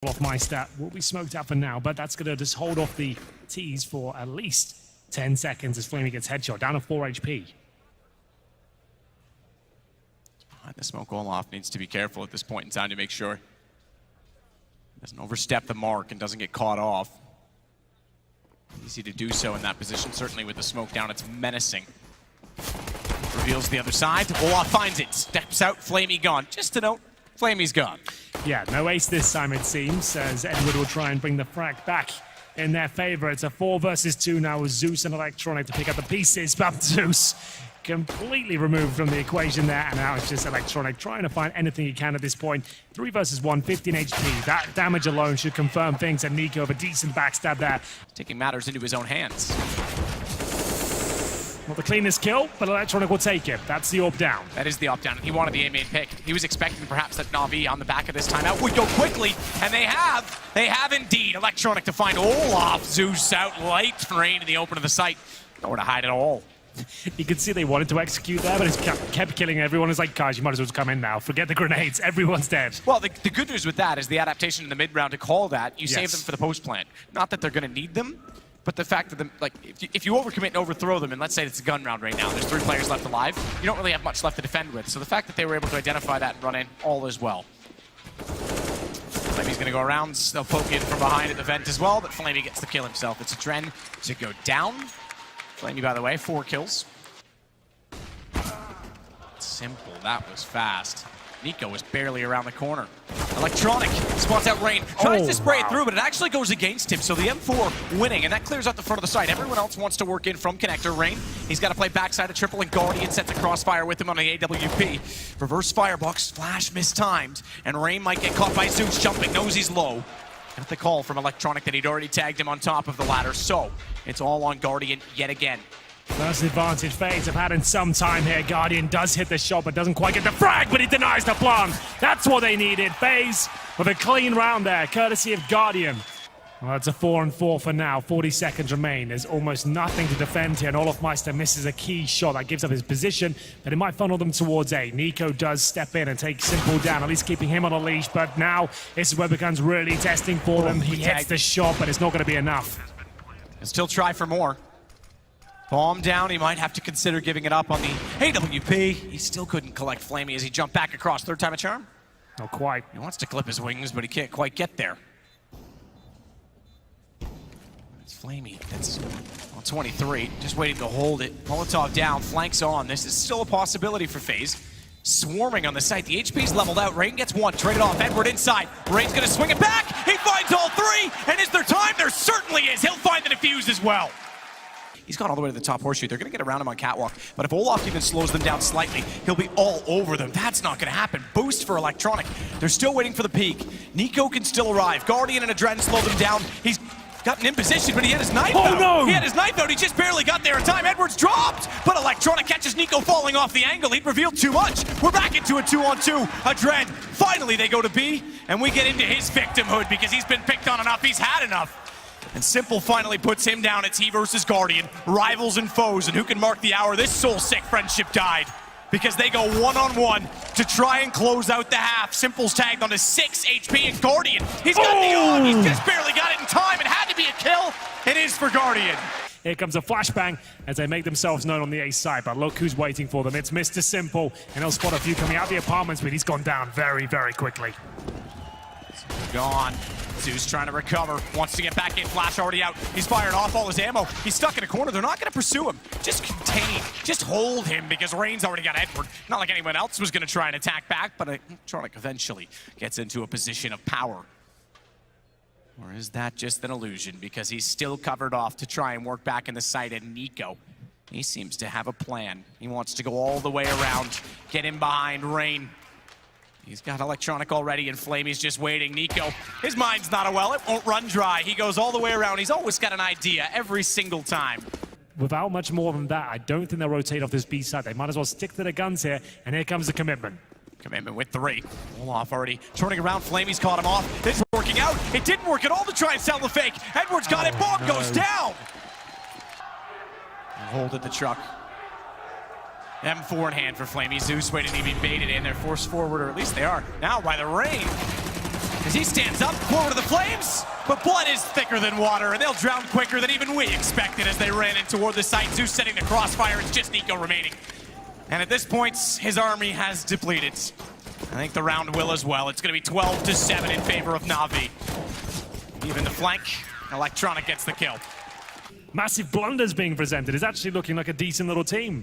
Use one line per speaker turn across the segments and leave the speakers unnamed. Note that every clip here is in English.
olofmeister will be smoked out for now, but that's going to just hold off the tease for at least 10 seconds as flamie gets headshot, down to 4 HP.
Behind the smoke, Olof needs to be careful at this point in time to make sure he doesn't overstep the mark and doesn't get caught off. Easy to do so in that position, certainly with the smoke down, it's menacing. Reveals the other side, Olof finds it, steps out, flamie gone. Just to note, flamie's gone.
Yeah, no ace this time it seems, as Edward will try and bring the frag back in their favor. It's a 4 versus 2 now with Zeus and Electronic to pick up the pieces, but Zeus completely removed from the equation there, and now it's just Electronic trying to find anything he can at this point. 3 versus 1, 15 HP. That damage alone should confirm things, and NiKo with a decent backstab there.
Taking matters into his own hands.
Not the cleanest kill, but Electronic will take it. That's the AWP down.
That is the AWP down, and he wanted the A main pick. He was expecting perhaps that NaVi on the back of this timeout would go quickly, and they have indeed. Electronic to find Olof, Zeus out, light rain in the open of the site. Nowhere to hide at all.
You could see they wanted to execute there, but it kept killing everyone. It's like, guys, you might as well just come in now. Forget the grenades. Everyone's dead.
Well, the good news with that is the adaptation in the mid-round to call that, you save them for the post-plant. Not that they're going to need them, but the fact that, if you overcommit and overthrow them, and let's say it's a gun round right now, there's 3 players left alive, you don't really have much left to defend with. So the fact that they were able to identify that and run in, all is well. flamie's going to go around, they'll poke in from behind at the vent as well, but flamie gets the kill himself. It's AdreN to go down. flamie, by the way, 4 kills. Simple, that was fast. NiKo was barely around the corner. Electronic spots out Rain, tries to spray it through, but it actually goes against him. So the M4 winning, and that clears out the front of the site. Everyone else wants to work in from connector. Rain, he's got to play backside of triple, and Guardian sets a crossfire with him on the AWP. Reverse firebox, flash mistimed, and Rain might get caught by Zeus jumping, knows he's low. Got the call from Electronic that he'd already tagged him on top of the ladder, so it's all on Guardian yet again.
First advantage FaZe have had in some time here. Guardian does hit the shot, but doesn't quite get the frag, but he denies the plant. That's what they needed. FaZe with a clean round there, courtesy of Guardian. Well, it's a 4-4 for now. 40 seconds remain. There's almost nothing to defend here, and olofmeister misses a key shot that gives up his position, but it might funnel them towards A. NiKo does step in and take Simple down, at least keeping him on a leash, but now this is where it becomes really testing for them. He hits the shot, but it's not going to be enough.
He'll still try for more. Bomb down, he might have to consider giving it up on the AWP. He still couldn't collect flamie as he jumped back across. 3rd time a charm?
Not quite.
He wants to clip his wings, but he can't quite get there. It's flamie. That's on 23, just waiting to hold it. Molotov down, flanks on. This is still a possibility for FaZe. Swarming on the site. The HP's leveled out. Rain gets 1, traded off. Edward inside. Rain's gonna swing it back. He finds all 3, and is there time? There certainly is. He'll find the defuse as well. He's gone all the way to the top horseshoe. They're going to get around him on catwalk. But if Olof even slows them down slightly, he'll be all over them. That's not going to happen. Boost for Electronic. They're still waiting for the peak. NiKo can still arrive. Guardian and AdreN slow them down. He's gotten in position, but he had his knife out.
No!
He had his knife out. He just barely got there in time. Edwards dropped, but Electronic catches NiKo falling off the angle. He'd revealed too much. We're back into a 2-on-2. AdreN, finally they go to B, and we get into his victimhood because he's been picked on enough. He's had enough. And Simple finally puts him down. It's he versus Guardian, rivals and foes, and who can mark the hour this soul-sick friendship died? Because they go 1-on-1 to try and close out the half. Simple's tagged onto 6 HP, and Guardian, he's got the on. He's just barely got it in time. It had to be a kill. It is for Guardian.
Here comes a flashbang as they make themselves known on the A side, but look who's waiting for them. It's Mr. Simple, and he'll spot a few coming out the apartments, but he's gone down very, very quickly.
Gone. Zeus trying to recover, wants to get back in, flash already out. He's fired off all his ammo. He's stuck in a corner. They're not going to pursue him. Just contain, just hold him because Rain's already got Edward. Not like anyone else was going to try and attack back, but Electronic eventually gets into a position of power. Or is that just an illusion? Because he's still covered off to try and work back in the site, and NiKo, he seems to have a plan. He wants to go all the way around, get in behind Rain. He's got Electronic already, and flamie's just waiting. NiKo, his mind's not a well. It won't run dry. He goes all the way around. He's always got an idea every single time.
Without much more than that, I don't think they'll rotate off this B side. They might as well stick to their guns here, and here comes the commitment.
Commitment with 3. Olof already turning around. flamie's caught him off. It's working out. It didn't work at all to try and sell the fake. Edwards got it. Bomb goes down. Hold at the truck. M4 in hand for flamie. Zeus waiting to be baited in. They're forced forward, or at least they are now by the Rain. as he stands up, forward to the flames, but blood is thicker than water, and they'll drown quicker than even we expected as they ran in toward the site. Zeus setting the crossfire, it's just NiKo remaining. And at this point, his army has depleted. I think the round will as well. It's going to be 12-7 in favor of NaVi. Even the flank, Electronic gets the kill.
Massive blunders being presented. It's actually looking like a decent little team.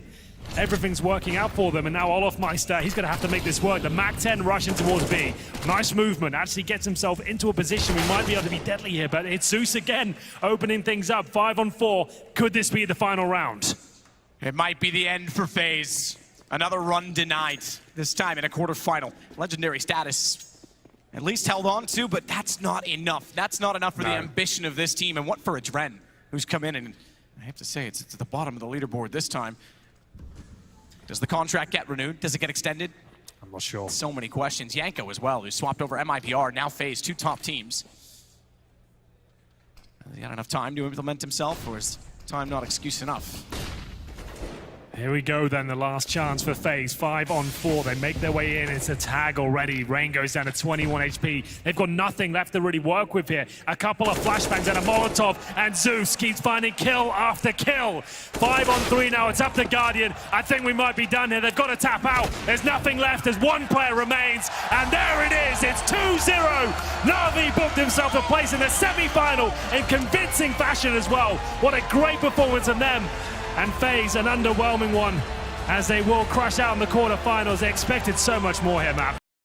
Everything's working out for them, and now olofmeister, he's going to have to make this work. The Map2 rushing towards B. Nice movement, actually gets himself into a position we might be able to be deadly here, but it's Zeus again, opening things up, 5-on-4. Could this be the final round?
It might be the end for FaZe. Another run denied, this time in a quarterfinal. Legendary status, at least held on to, but that's not enough. That's not enough for the ambition of this team, and what for AdreN, who's come in, and I have to say, it's at the bottom of the leaderboard this time. Does the contract get renewed? Does it get extended?
I'm not sure.
So many questions. Yanko as well, who swapped over MIPR, now FaZe, two top teams. Has he got enough time to implement himself, or is time not excuse enough?
Here we go then, the last chance for FaZe. 5-on-4, they make their way in. It's a tag already. Rain goes down to 21 HP. They've got nothing left to really work with here. A couple of flashbangs and a Molotov, and Zeus keeps finding kill after kill. 5-on-3 now, it's up to Guardian. I think we might be done here. They've got to tap out. There's nothing left as one player remains, and there it is. It's 2-0. NaVi booked himself a place in the semi-final in convincing fashion as well. What a great performance from them. And FaZe, an underwhelming one, as they will crush out in the quarterfinals. They expected so much more here, Matt.